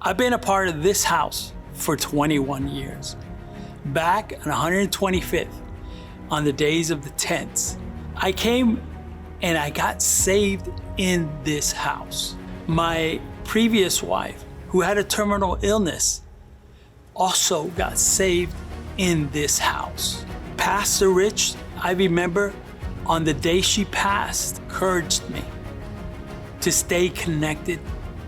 I've been a part of this house for 21 years. Back on 125th, on the days of the tents, I came and I got saved in this house. My previous wife, who had a terminal illness, also got saved in this house. Pastor Rich, I remember on the day she passed, encouraged me to stay connected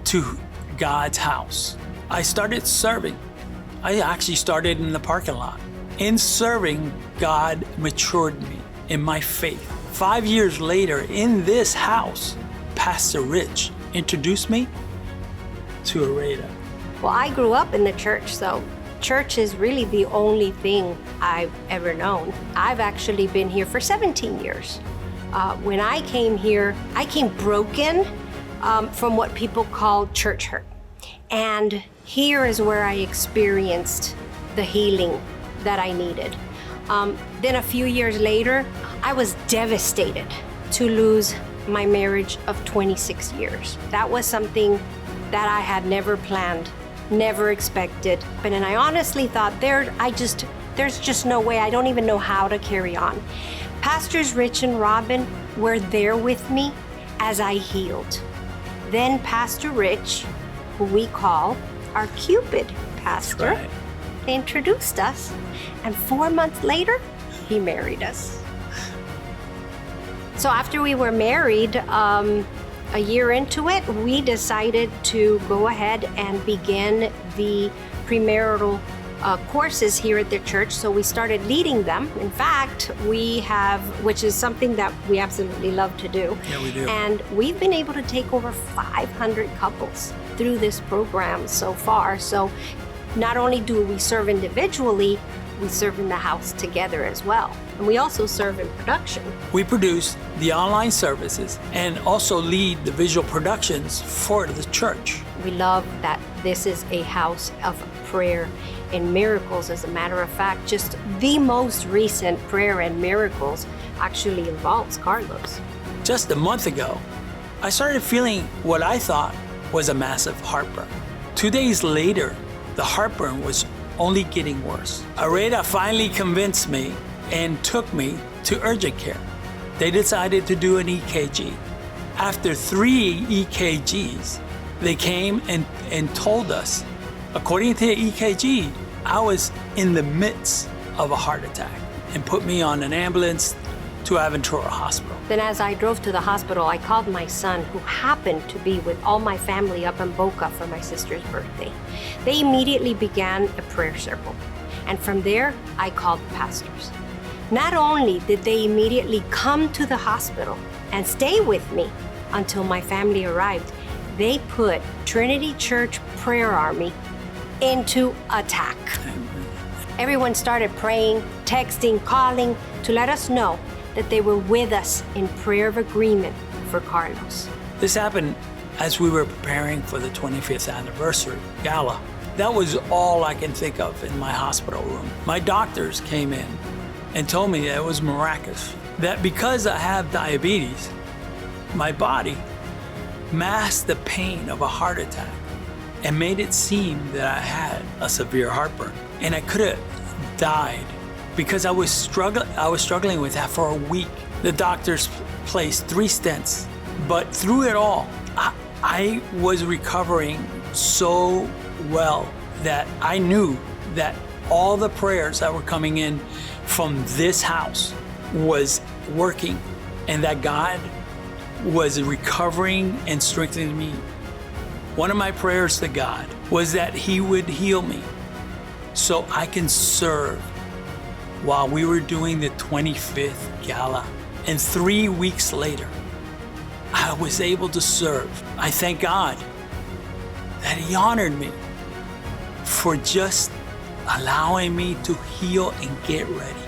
to God's house. I started serving. I actually started in the parking lot. In serving, God matured me in my faith. 5 years later, in this house, Pastor Rich introduced me to Iraida. Well, I grew up in the church, so church is really the only thing I've ever known. I've actually been here for 17 years. When I came here, I came broken from what people call church hurt. And here is where I experienced the healing that I needed. Then a few years later, I was devastated to lose my marriage of 26 years. That was something that I had never planned, never expected. And I honestly thought, there's just no way, I don't even know how to carry on. Pastors Rich and Robin were there with me as I healed. Then Pastor Rich, who we call our Cupid pastor, Right. introduced us, and 4 months later, he married us. So after we were married, a year into it, we decided to go ahead and begin the premarital courses here at the church. So we started leading them. In fact, we have, which is something that we absolutely love to do. Yeah, we do. And we've been able to take over 500 couples through this program so far. So not only do we serve individually, we serve in the house together as well. And we also serve in production. We produce the online services and also lead the visual productions for the church. We love that this is a house of prayer and miracles. As a matter of fact, just the most recent prayer and miracles actually involves Carlos. Just a month ago, I started feeling what I thought was a massive heartburn. 2 days later, the heartburn was only getting worse. Iraida finally convinced me and took me to urgent care. They decided to do an EKG. After 3 EKGs, they came and told us, according to the EKG, I was in the midst of a heart attack and put me on an ambulance to Aventura Hospital. Then as I drove to the hospital, I called my son, who happened to be with all my family up in Boca for my sister's birthday. They immediately began a prayer circle. And from there, I called the pastors. Not only did they immediately come to the hospital and stay with me until my family arrived, they put Trinity Church Prayer Army into attack. Everyone started praying, texting, calling to let us know that they were with us in prayer of agreement for Carlos. This happened as we were preparing for the 25th anniversary gala. That was all I can think of in my hospital room. My doctors came in and told me that it was miraculous, that because I have diabetes, my body masked the pain of a heart attack and made it seem that I had a severe heartburn. And I could have died because I was struggling with that for a week. The doctors placed 3 stents, but through it all, I was recovering so well that I knew that all the prayers that were coming in from this house was working, and that God was recovering and strengthening me. One of my prayers to God was that He would heal me so I can serve while we were doing the 25th gala. And 3 weeks later, I was able to serve. I thank God that He honored me for just allowing me to heal and get ready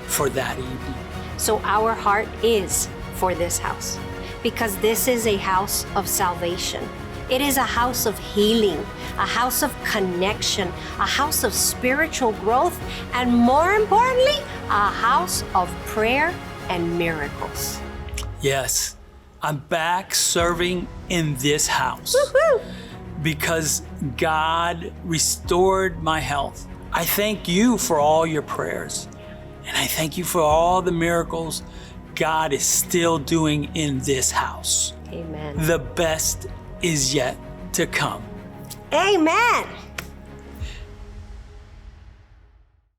for that evening. So our heart is for this house, because this is a house of salvation. It is a house of healing, a house of connection, a house of spiritual growth, and more importantly, a house of prayer and miracles. Yes, I'm back serving in this house. Woo-hoo! because God restored my health. I thank you for all your prayers, and I thank you for all the miracles God is still doing in this house. Amen. The best is yet to come. Amen.